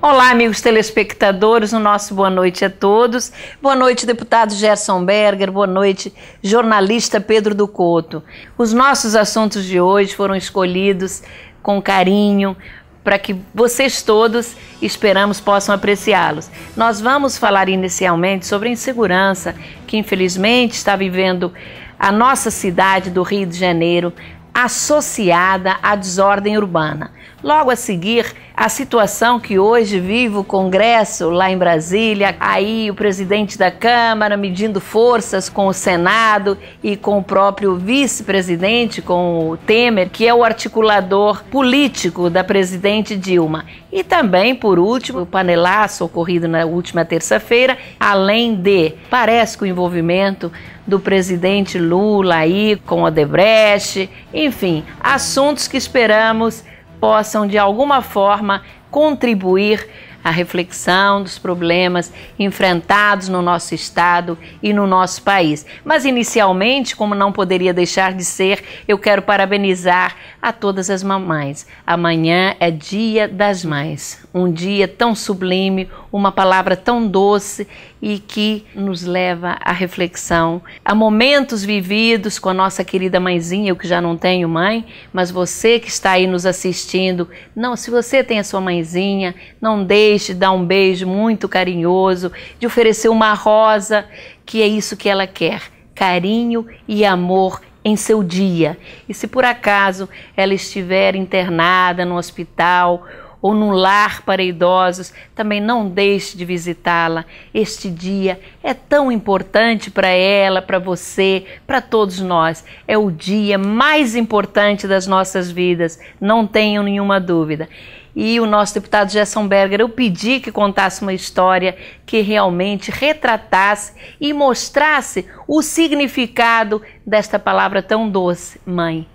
Olá, amigos telespectadores, o nosso boa noite a todos. Boa noite, deputado Gerson Berger, boa noite, jornalista Pedro do Couto. Os nossos assuntos de hoje foram escolhidos com carinho para que vocês todos, esperamos, possam apreciá-los. Nós vamos falar inicialmente sobre a insegurança que infelizmente está vivendo a nossa cidade do Rio de Janeiro, associada à desordem urbana. Logo a seguir, a situação que hoje vive o Congresso lá em Brasília, aí o presidente da Câmara medindo forças com o Senado e com o próprio vice-presidente, com o Temer, que é o articulador político da presidente Dilma. E também, por último, o panelaço ocorrido na última terça-feira, além de, parece que o envolvimento do presidente Lula aí com Odebrecht, enfim, assuntos que esperamos possam de alguma forma contribuir à reflexão dos problemas enfrentados no nosso estado e no nosso país. Mas inicialmente, como não poderia deixar de ser, eu quero parabenizar a todas as mamães. Amanhã é Dia das Mães, um dia tão sublime, uma palavra tão doce e que nos leva à reflexão, a momentos vividos com a nossa querida mãezinha, eu que já não tenho mãe, mas você que está aí nos assistindo, não, se você tem a sua mãezinha, não deixe de dar um beijo muito carinhoso, de oferecer uma rosa, que é isso que ela quer, carinho e amor em seu dia. E se por acaso ela estiver internada no hospital ou num lar para idosos, também não deixe de visitá-la. Este dia é tão importante para ela, para você, para todos nós. É o dia mais importante das nossas vidas, não tenham nenhuma dúvida. E o nosso deputado Gerson Berger, eu pedi que contasse uma história que realmente retratasse e mostrasse o significado desta palavra tão doce, mãe.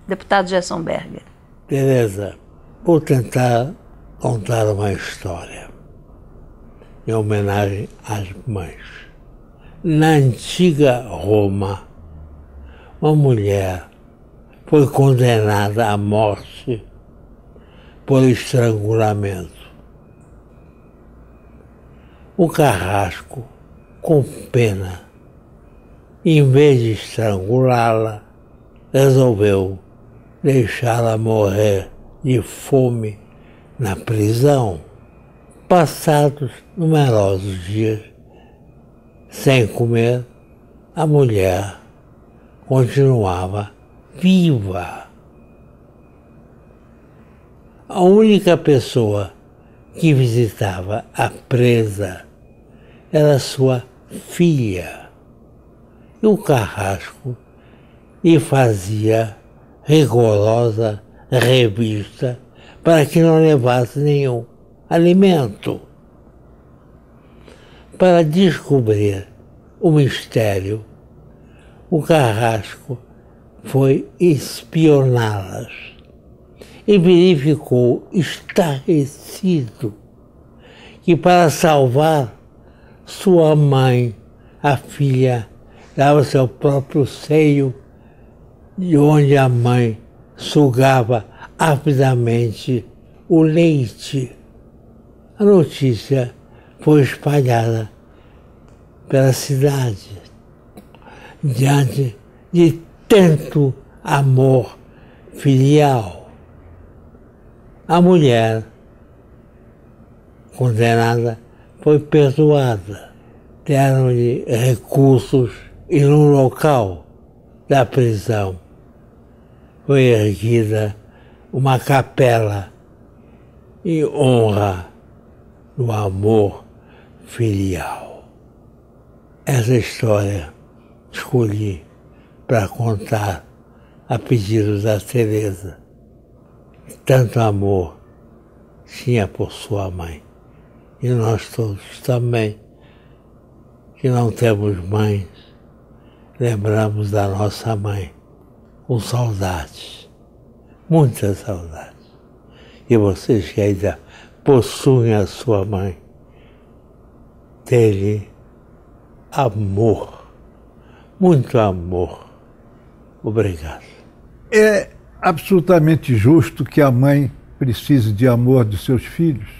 Deputado Gerson Berger. Tereza, vou tentar contar uma história em homenagem às mães. Na antiga Roma, uma mulher foi condenada à morte por estrangulamento. O carrasco, com pena, em vez de estrangulá-la, resolveu deixá-la morrer de fome na prisão. Passados numerosos dias sem comer, a mulher continuava viva. A única pessoa que visitava a presa era sua filha. E o carrasco lhe fazia rigorosa revista para que não levasse nenhum alimento. Para descobrir o mistério, o carrasco foi espioná-las e verificou estarrecido que para salvar sua mãe, a filha dava seu próprio seio, de onde a mãe sugava avidamente o leite. A notícia foi espalhada pela cidade. Diante de tanto amor filial, a mulher condenada foi perdoada. Deram-lhe recursos e no local da prisão foi erguida uma capela em honra do amor filial. Essa história escolhi para contar a pedido da Tereza. Tanto amor tinha por sua mãe. E nós todos também, que não temos mães, lembramos da nossa mãe com saudades, muitas saudades. E vocês que ainda possuem a sua mãe, dê-lhe amor, muito amor. Obrigado. É absolutamente justo que a mãe precise de amor de seus filhos.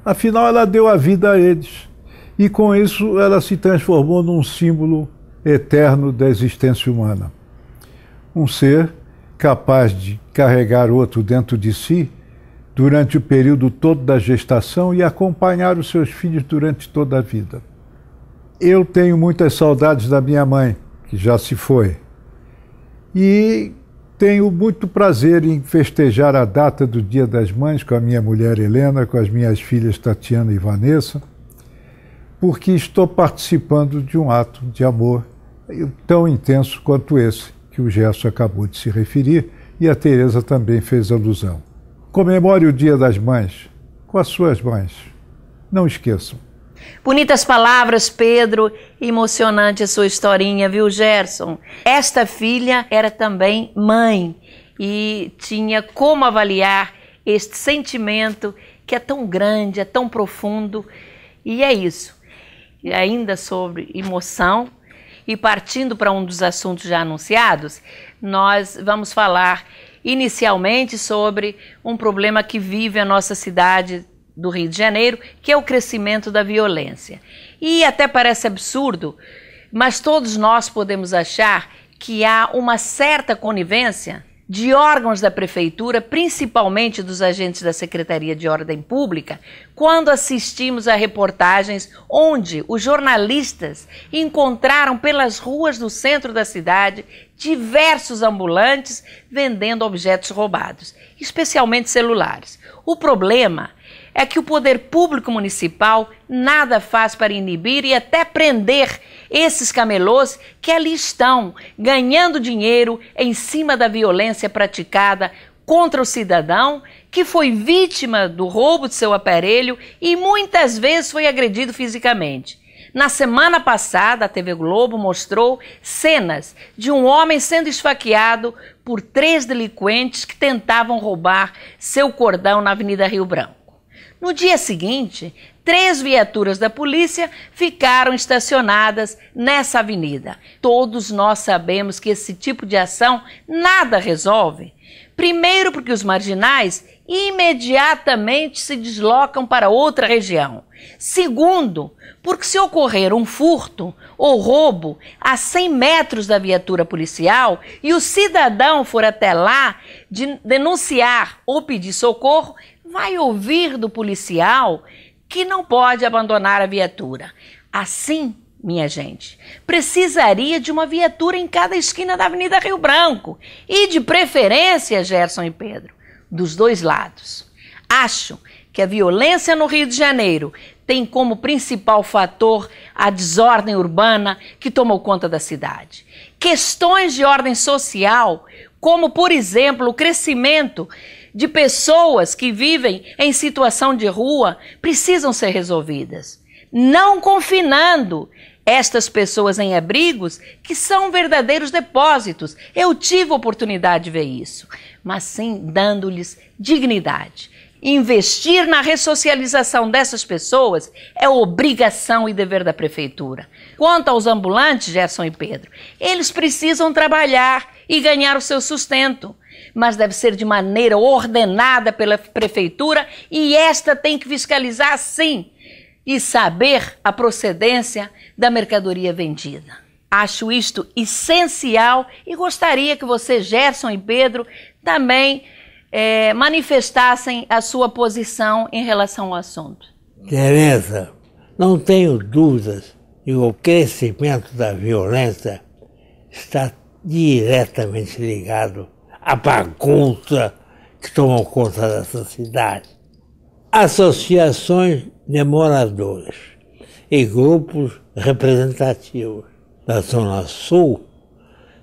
Afinal, ela deu a vida a eles. E com isso, ela se transformou num símbolo eterno da existência humana. Um ser capaz de carregar outro dentro de si durante o período todo da gestação e acompanhar os seus filhos durante toda a vida. Eu tenho muitas saudades da minha mãe, que já se foi. E tenho muito prazer em festejar a data do Dia das Mães com a minha mulher Helena, com as minhas filhas Tatiana e Vanessa, porque estou participando de um ato de amor tão intenso quanto esse que o Gerson acabou de se referir e a Tereza também fez alusão. Comemore o Dia das Mães com as suas mães. Não esqueçam. Bonitas palavras, Pedro. Emocionante a sua historinha, viu, Gerson? Esta filha era também mãe e tinha como avaliar este sentimento que é tão grande, é tão profundo. E é isso. E ainda sobre emoção, e partindo para um dos assuntos já anunciados, nós vamos falar inicialmente sobre um problema que vive a nossa cidade do Rio de Janeiro, que é o crescimento da violência. E até parece absurdo, mas todos nós podemos achar que há uma certa conivência de órgãos da prefeitura, principalmente dos agentes da Secretaria de Ordem Pública, quando assistimos a reportagens onde os jornalistas encontraram pelas ruas do centro da cidade diversos ambulantes vendendo objetos roubados, especialmente celulares. O problema é que o poder público municipal nada faz para inibir e até prender esses camelôs que ali estão ganhando dinheiro em cima da violência praticada contra o cidadão que foi vítima do roubo de seu aparelho e muitas vezes foi agredido fisicamente. Na semana passada, a TV Globo mostrou cenas de um homem sendo esfaqueado por 3 delinquentes que tentavam roubar seu cordão na Avenida Rio Branco. No dia seguinte, 3 viaturas da polícia ficaram estacionadas nessa avenida. Todos nós sabemos que esse tipo de ação nada resolve. Primeiro, porque os marginais imediatamente se deslocam para outra região. Segundo, porque se ocorrer um furto ou roubo a 100 metros da viatura policial e o cidadão for até lá denunciar ou pedir socorro, vai ouvir do policial que não pode abandonar a viatura. Assim, minha gente, precisaria de uma viatura em cada esquina da Avenida Rio Branco e, de preferência, Gerson e Pedro, dos dois lados. Acho que a violência no Rio de Janeiro tem como principal fator a desordem urbana que tomou conta da cidade. Questões de ordem social, como, por exemplo, o crescimento de pessoas que vivem em situação de rua, precisam ser resolvidas. Não confinando estas pessoas em abrigos, que são verdadeiros depósitos. Eu tive a oportunidade de ver isso. Mas sim dando-lhes dignidade. Investir na ressocialização dessas pessoas é obrigação e dever da prefeitura. Quanto aos ambulantes, Gerson e Pedro, eles precisam trabalhar e ganhar o seu sustento, mas deve ser de maneira ordenada pela prefeitura e esta tem que fiscalizar sim e saber a procedência da mercadoria vendida. Acho isto essencial e gostaria que você, Gerson e Pedro, também manifestassem a sua posição em relação ao assunto. Tereza, não tenho dúvidas que o crescimento da violência está diretamente ligado à bagunça que tomou conta dessa cidade. Associações de moradores e grupos representativos da Zona Sul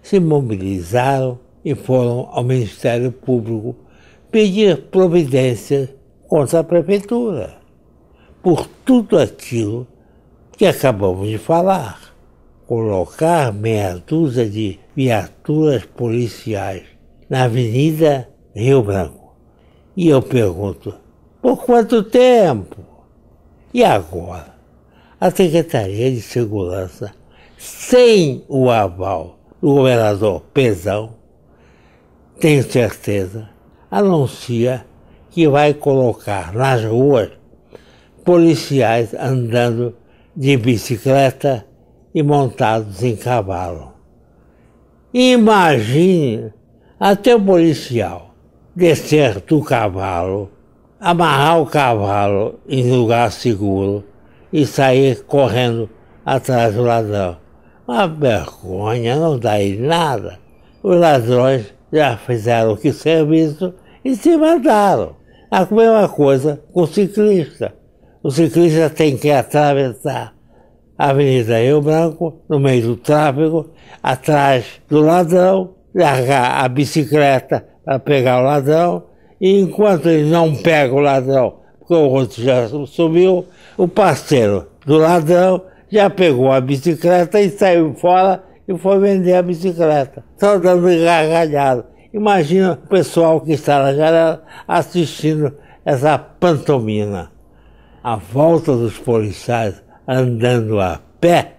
se mobilizaram e foram ao Ministério Público pedir providências contra a prefeitura por tudo aquilo que acabamos de falar. Colocar meia dúzia de viaturas policiais na Avenida Rio Branco. E eu pergunto, por quanto tempo? E agora? A Secretaria de Segurança, sem o aval do governador Pezão, tenho certeza, anuncia que vai colocar nas ruas policiais andando de bicicleta e montados em cavalo. Imagine até o policial descer do cavalo, amarrar o cavalo em lugar seguro e sair correndo atrás do ladrão. Uma vergonha, não dá em nada. Os ladrões já fizeram o que serviço e se mandaram. A mesma coisa com o ciclista. O ciclista tem que atravessar a Avenida Rio Branco, no meio do tráfego, atrás do ladrão, largar a bicicleta para pegar o ladrão, e enquanto ele não pega o ladrão, porque o outro já subiu, o parceiro do ladrão já pegou a bicicleta e saiu fora e foi vender a bicicleta, só dando gargalhada. Imagina o pessoal que está na janela assistindo essa pantomima. A volta dos policiais andando a pé,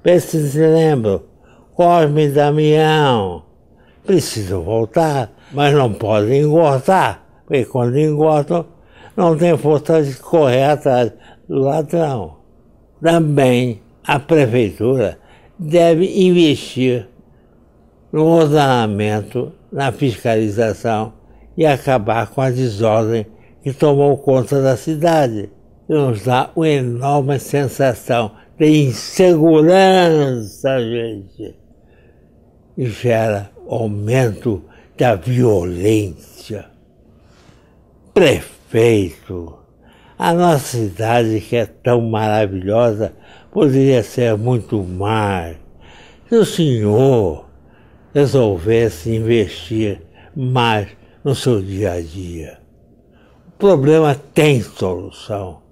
vê se lembram, Cosme e Damião, precisam voltar, mas não podem engordar, porque quando engordam não tem força de correr atrás do ladrão. Também a prefeitura deve investir no ordenamento, na fiscalização e acabar com a desordem que tomou conta da cidade. E nos dá uma enorme sensação de insegurança, gente. E gera aumento da violência. Prefeito, a nossa cidade que é tão maravilhosa poderia ser muito mais. Se o senhor resolvesse investir mais no seu dia a dia. O problema tem solução.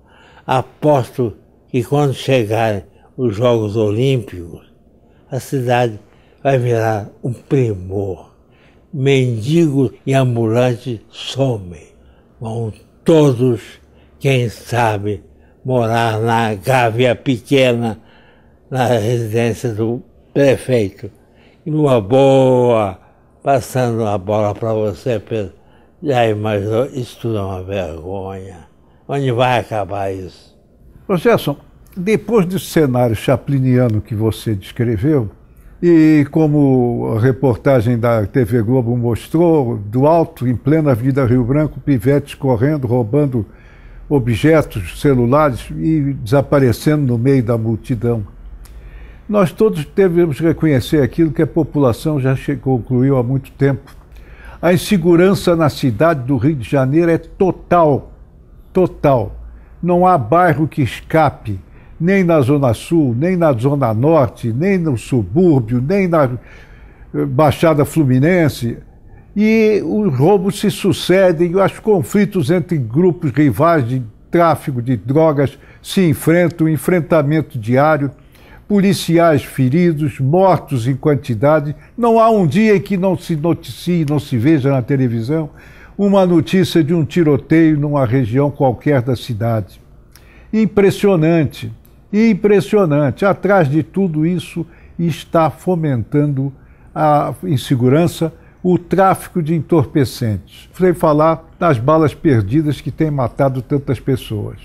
Aposto que quando chegarem os Jogos Olímpicos, a cidade vai virar um primor. Mendigos e ambulantes somem. Vão todos, quem sabe, morar na Gávea Pequena, na residência do prefeito. E uma boa, passando a bola para você, Pedro. Já imaginou? Isso tudo é uma vergonha. Onde vai acabar isso? Ô Gerson, depois do cenário chapliniano que você descreveu, e como a reportagem da TV Globo mostrou, do alto, em plena Avenida Rio Branco, pivetes correndo, roubando objetos, celulares e desaparecendo no meio da multidão. Nós todos devemos reconhecer aquilo que a população já concluiu há muito tempo. A insegurança na cidade do Rio de Janeiro é total, total. Não há bairro que escape, nem na Zona Sul, nem na Zona Norte, nem no subúrbio, nem na Baixada Fluminense. E os roubos se sucedem, os conflitos entre grupos rivais de tráfico de drogas se enfrentam, enfrentamento diário, policiais feridos, mortos em quantidade. Não há um dia em que não se noticie, não se veja na televisão uma notícia de um tiroteio numa região qualquer da cidade. Impressionante, impressionante. Atrás de tudo isso está fomentando a insegurança, o tráfico de entorpecentes. Sem falar nas balas perdidas que têm matado tantas pessoas.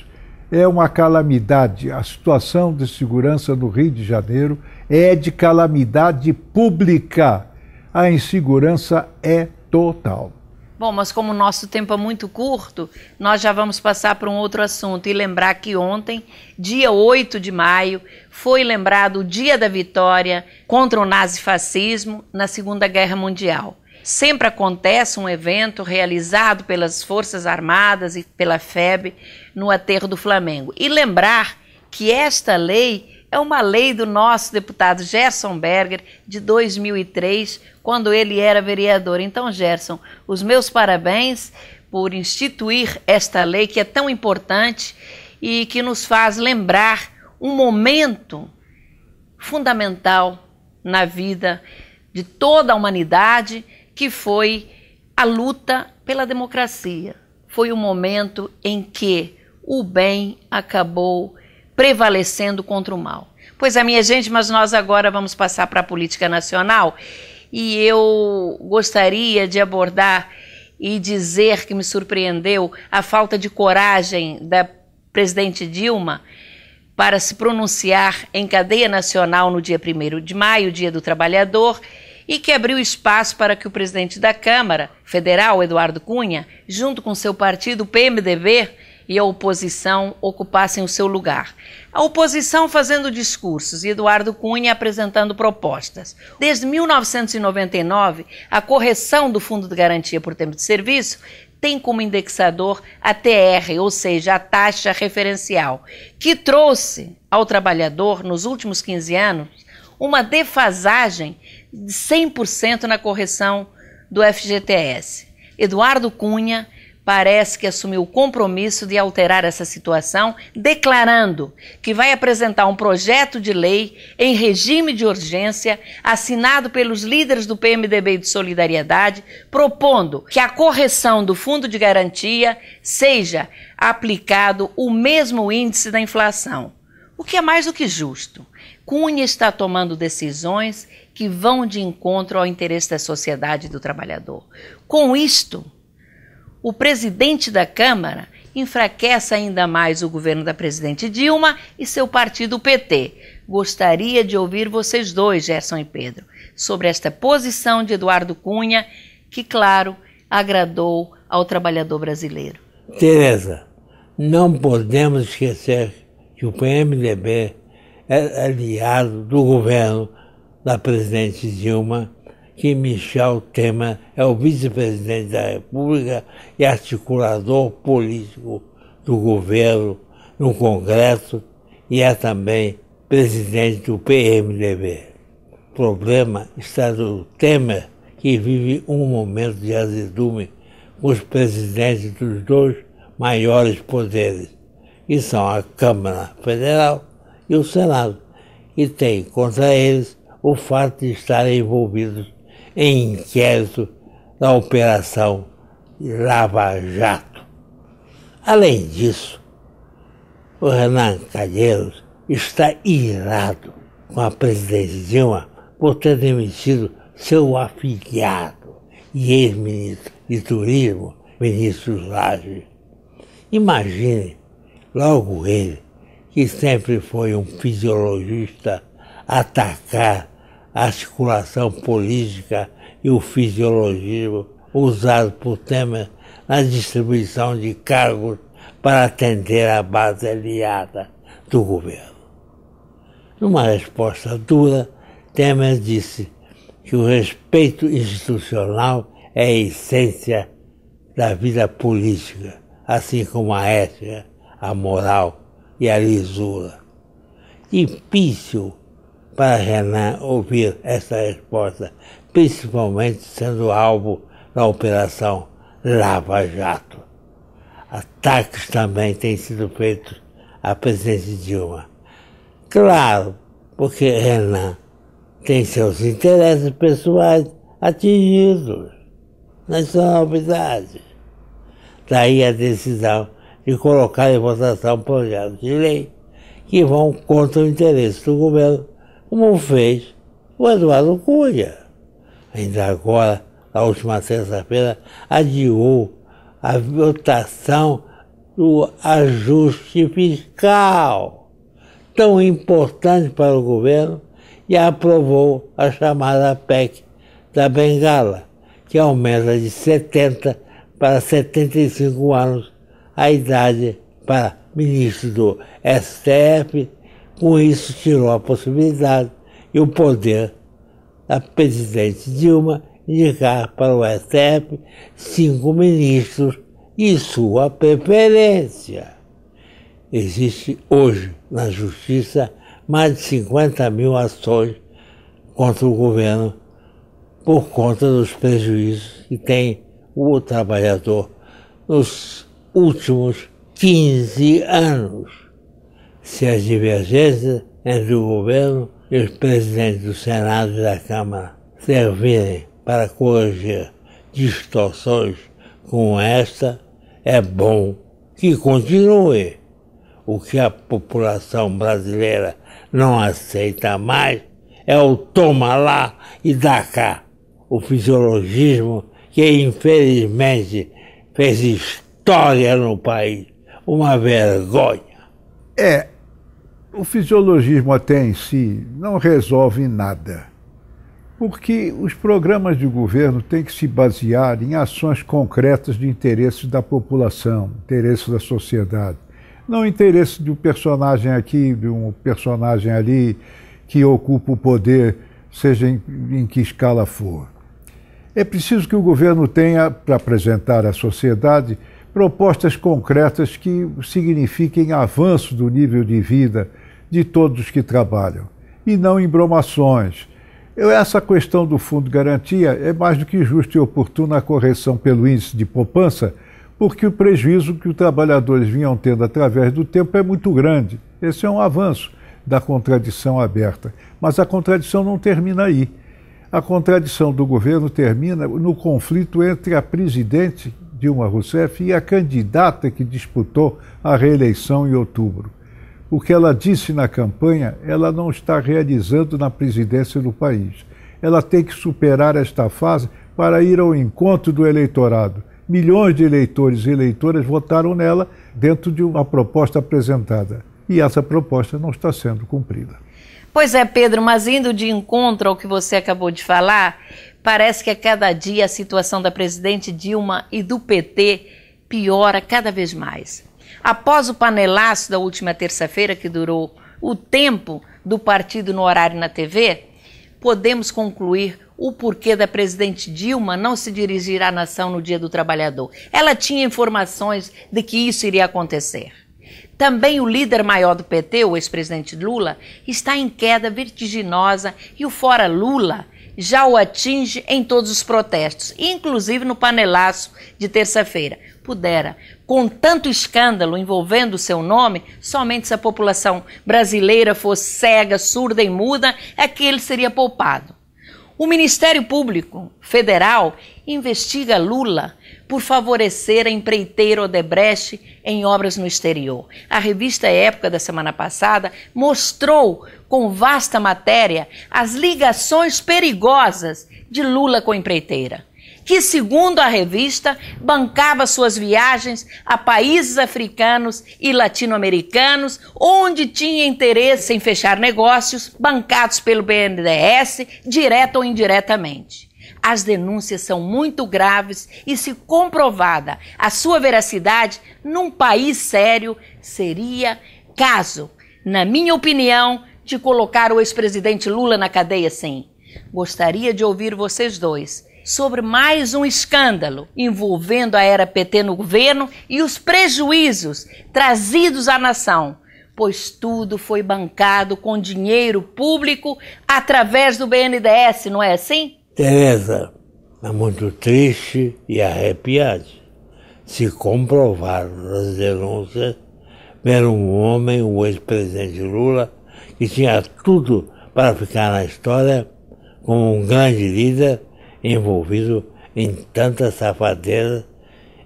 É uma calamidade. A situação de segurança no Rio de Janeiro é de calamidade pública. A insegurança é total. Bom, mas como o nosso tempo é muito curto, nós já vamos passar para um outro assunto e lembrar que ontem, dia 8 de maio, foi lembrado o Dia da Vitória contra o nazifascismo na Segunda Guerra Mundial. Sempre acontece um evento realizado pelas Forças Armadas e pela FEB no Aterro do Flamengo. E lembrar que esta lei é uma lei do nosso deputado Gerson Berger, de 2003, quando ele era vereador. Então, Gerson, os meus parabéns por instituir esta lei que é tão importante e que nos faz lembrar um momento fundamental na vida de toda a humanidade, que foi a luta pela democracia. Foi o momento em que o bem acabou prevalecendo contra o mal. Pois é, minha gente, mas nós agora vamos passar para a política nacional e eu gostaria de abordar e dizer que me surpreendeu a falta de coragem da presidente Dilma para se pronunciar em cadeia nacional no dia 1º de maio, Dia do Trabalhador, e que abriu espaço para que o presidente da Câmara Federal, Eduardo Cunha, junto com seu partido, o PMDB, e a oposição ocupassem o seu lugar. A oposição fazendo discursos e Eduardo Cunha apresentando propostas. Desde 1999, a correção do Fundo de Garantia por Tempo de Serviço tem como indexador a TR, ou seja, a taxa referencial, que trouxe ao trabalhador, nos últimos 15 anos, uma defasagem de 100% na correção do FGTS. Eduardo Cunha parece que assumiu o compromisso de alterar essa situação, declarando que vai apresentar um projeto de lei em regime de urgência, assinado pelos líderes do PMDB e de Solidariedade, propondo que a correção do Fundo de Garantia seja aplicado o mesmo índice da inflação, o que é mais do que justo. Cunha está tomando decisões que vão de encontro ao interesse da sociedade e do trabalhador. Com isto, o presidente da Câmara enfraquece ainda mais o governo da presidente Dilma e seu partido PT. Gostaria de ouvir vocês dois, Gerson e Pedro, sobre esta posição de Eduardo Cunha, que, claro, agradou ao trabalhador brasileiro. Tereza, não podemos esquecer que o PMDB é aliado do governo da presidente Dilma, que Michel Temer é o vice-presidente da República e articulador político do governo no Congresso e é também presidente do PMDB. O problema está no Temer, que vive um momento de azedume com os presidentes dos dois maiores poderes, que são a Câmara Federal e o Senado, e tem contra eles o fato de estarem envolvidos em inquérito da Operação Lava Jato. Além disso, o Renan Calheiros está irado com a presidente Dilma por ter demitido seu afilhado e ex-ministro de Turismo, Vinícius Lage. Imagine, logo ele, que sempre foi um fisiologista, atacar a articulação política e o fisiologismo usado por Temer na distribuição de cargos para atender a base aliada do governo. Numa resposta dura, Temer disse que o respeito institucional é a essência da vida política, assim como a ética, a moral e a lisura. Difícil para Renan ouvir essa resposta, principalmente sendo alvo da Operação Lava Jato. Ataques também têm sido feitos à presidente Dilma. Claro, porque Renan tem seus interesses pessoais atingidos. Não são novidades. Daí a decisão de colocar em votação projetos de lei que vão contra o interesse do governo, como fez o Eduardo Cunha. Ainda agora, na última terça-feira, adiou a votação do ajuste fiscal, tão importante para o governo, e aprovou a chamada PEC da Bengala, que aumenta de 70 para 75 anos a idade para ministro do STF. Com isso, tirou a possibilidade e o poder da presidente Dilma indicar para o STF 5 ministros de sua preferência. Existe hoje na Justiça mais de 50 mil ações contra o governo por conta dos prejuízos que tem o trabalhador nos últimos 15 anos. Se as divergências entre o governo e os presidentes do Senado e da Câmara servirem para corrigir distorções como esta, é bom que continue. O que a população brasileira não aceita mais é o toma lá e dá cá. O fisiologismo que infelizmente fez história no país. Uma vergonha. O fisiologismo até em si não resolve nada, porque os programas de governo têm que se basear em ações concretas de interesses da população, interesses da sociedade, não interesse de um personagem aqui, de um personagem ali, que ocupa o poder, seja em que escala for. É preciso que o governo tenha, para apresentar à sociedade, propostas concretas que signifiquem avanço do nível de vida de todos os que trabalham, e não embromações. Essa questão do Fundo de Garantia é mais do que justa e oportuna a correção pelo índice de poupança, porque o prejuízo que os trabalhadores vinham tendo através do tempo é muito grande. Esse é um avanço da contradição aberta. Mas a contradição não termina aí. A contradição do governo termina no conflito entre a presidente Dilma Rousseff e a candidata que disputou a reeleição em outubro. O que ela disse na campanha, ela não está realizando na presidência do país. Ela tem que superar esta fase para ir ao encontro do eleitorado. Milhões de eleitores e eleitoras votaram nela dentro de uma proposta apresentada. E essa proposta não está sendo cumprida. Pois é, Pedro, mas indo de encontro ao que você acabou de falar, parece que a cada dia a situação da presidente Dilma e do PT piora cada vez mais. Após o panelaço da última terça-feira, que durou o tempo do partido no horário na TV, podemos concluir o porquê da presidente Dilma não se dirigir à nação no Dia do Trabalhador. Ela tinha informações de que isso iria acontecer. Também o líder maior do PT, o ex-presidente Lula, está em queda vertiginosa e o Fora Lula já o atinge em todos os protestos, inclusive no panelaço de terça-feira. Pudera, com tanto escândalo envolvendo o seu nome, somente se a população brasileira fosse cega, surda e muda, é que ele seria poupado. O Ministério Público Federal investiga Lula por favorecer a empreiteira Odebrecht em obras no exterior. A revista Época da semana passada mostrou com vasta matéria as ligações perigosas de Lula com a empreiteira, que, segundo a revista, bancava suas viagens a países africanos e latino-americanos, onde tinha interesse em fechar negócios bancados pelo BNDES, direto ou indiretamente. As denúncias são muito graves e, se comprovada a sua veracidade, num país sério, seria caso, na minha opinião, de colocar o ex-presidente Lula na cadeia, sim. Gostaria de ouvir vocês dois sobre mais um escândalo envolvendo a era PT no governo e os prejuízos trazidos à nação, pois tudo foi bancado com dinheiro público através do BNDES, não é assim? Tereza, é muito triste e arrepiante se comprovar as denúncias ver um homem, o ex-presidente Lula, que tinha tudo para ficar na história como um grande líder envolvido em tantas safadezas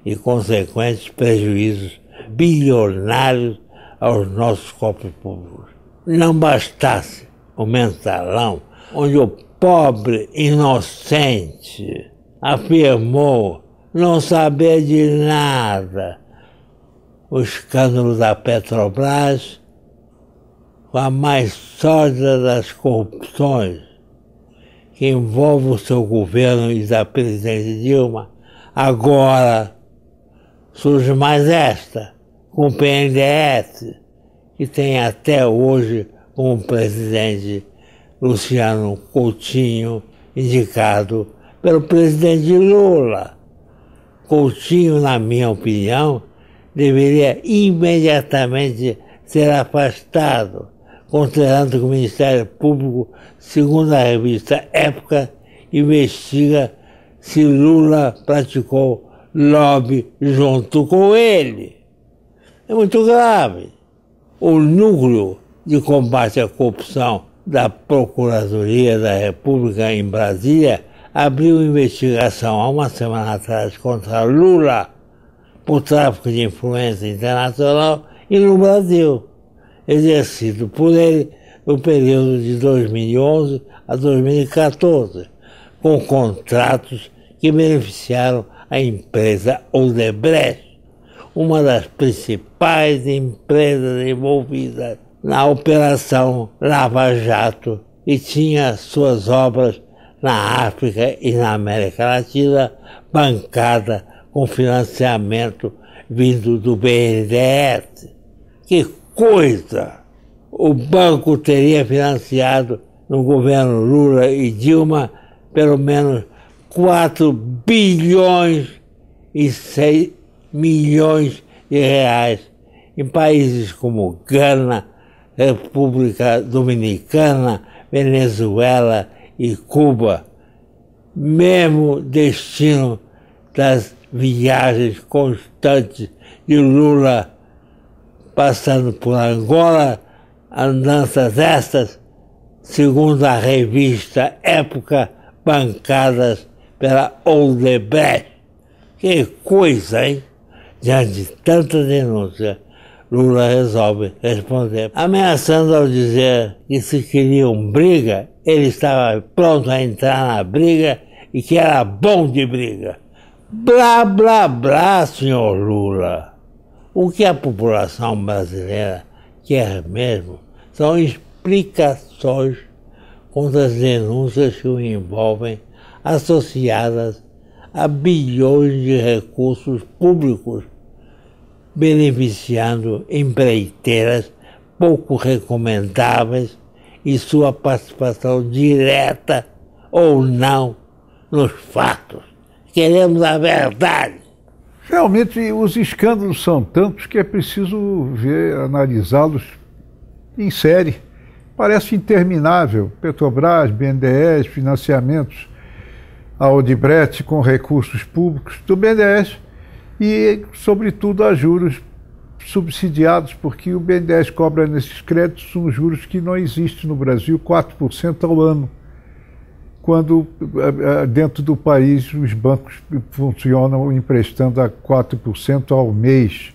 e consequentes prejuízos bilionários aos nossos cofres públicos. Não bastasse o mensalão, onde o pobre inocente afirmou não saber de nada, o escândalo da Petrobras, com a mais sórdida das corrupções, que envolve o seu governo e da presidente Dilma. Agora surge mais esta, com o BNDES, que tem até hoje como presidente Luciano Coutinho, indicado pelo presidente Lula. Coutinho, na minha opinião, deveria imediatamente ser afastado, considerando que o Ministério Público, segundo a revista Época, investiga se Lula praticou lobby junto com ele. É muito grave. O núcleo de combate à corrupção da Procuradoria da República em Brasília abriu investigação há uma semana atrás contra Lula por tráfico de influência internacional e no Brasil, exercido por ele no período de 2011 a 2014, com contratos que beneficiaram a empresa Odebrecht. uma das principais empresas envolvidas na Operação Lava Jato e tinha suas obras na África e na América Latina bancada com financiamento vindo do BNDES. Que coisa! O banco teria financiado no governo Lula e Dilma pelo menos 4 bilhões e 6 milhões de reais em países como Gana, República Dominicana, Venezuela e Cuba. Mesmo destino das viagens constantes de Lula passando por Angola, andanças estas, segundo a revista Época, bancadas pela Odebrecht. Que coisa, hein? Diante de tanta denúncia, Lula resolve responder, ameaçando ao dizer que se queriam briga, ele estava pronto a entrar na briga e que era bom de briga. Blá, blá, blá, senhor Lula. O que a população brasileira quer mesmo são explicações contra as denúncias que o envolvem, associadas a bilhões de recursos públicos, beneficiando empreiteiras pouco recomendáveis e sua participação direta ou não nos fatos. Queremos a verdade. Realmente, os escândalos são tantos que é preciso ver, analisá-los em série. Parece interminável. Petrobras, BNDES, financiamentos, a Odebrecht com recursos públicos do BNDES e, sobretudo, a juros subsidiados, porque o BNDES cobra nesses créditos uns juros que não existem no Brasil, 4% ao ano, quando dentro do país os bancos funcionam emprestando a 4% ao mês.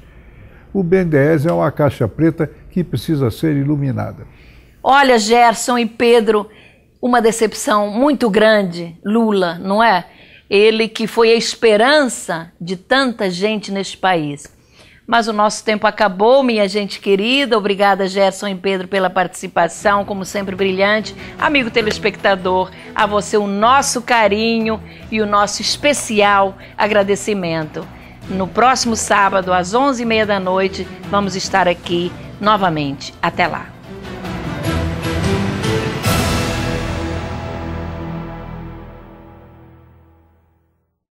O BNDES é uma caixa preta que precisa ser iluminada. Olha, Gerson e Pedro, uma decepção muito grande, Lula, não é? Ele que foi a esperança de tanta gente neste país. Mas o nosso tempo acabou, minha gente querida. Obrigada, Gerson e Pedro, pela participação, como sempre brilhante. Amigo telespectador, a você o nosso carinho e o nosso especial agradecimento. No próximo sábado, às 11h30 da noite, vamos estar aqui novamente. Até lá.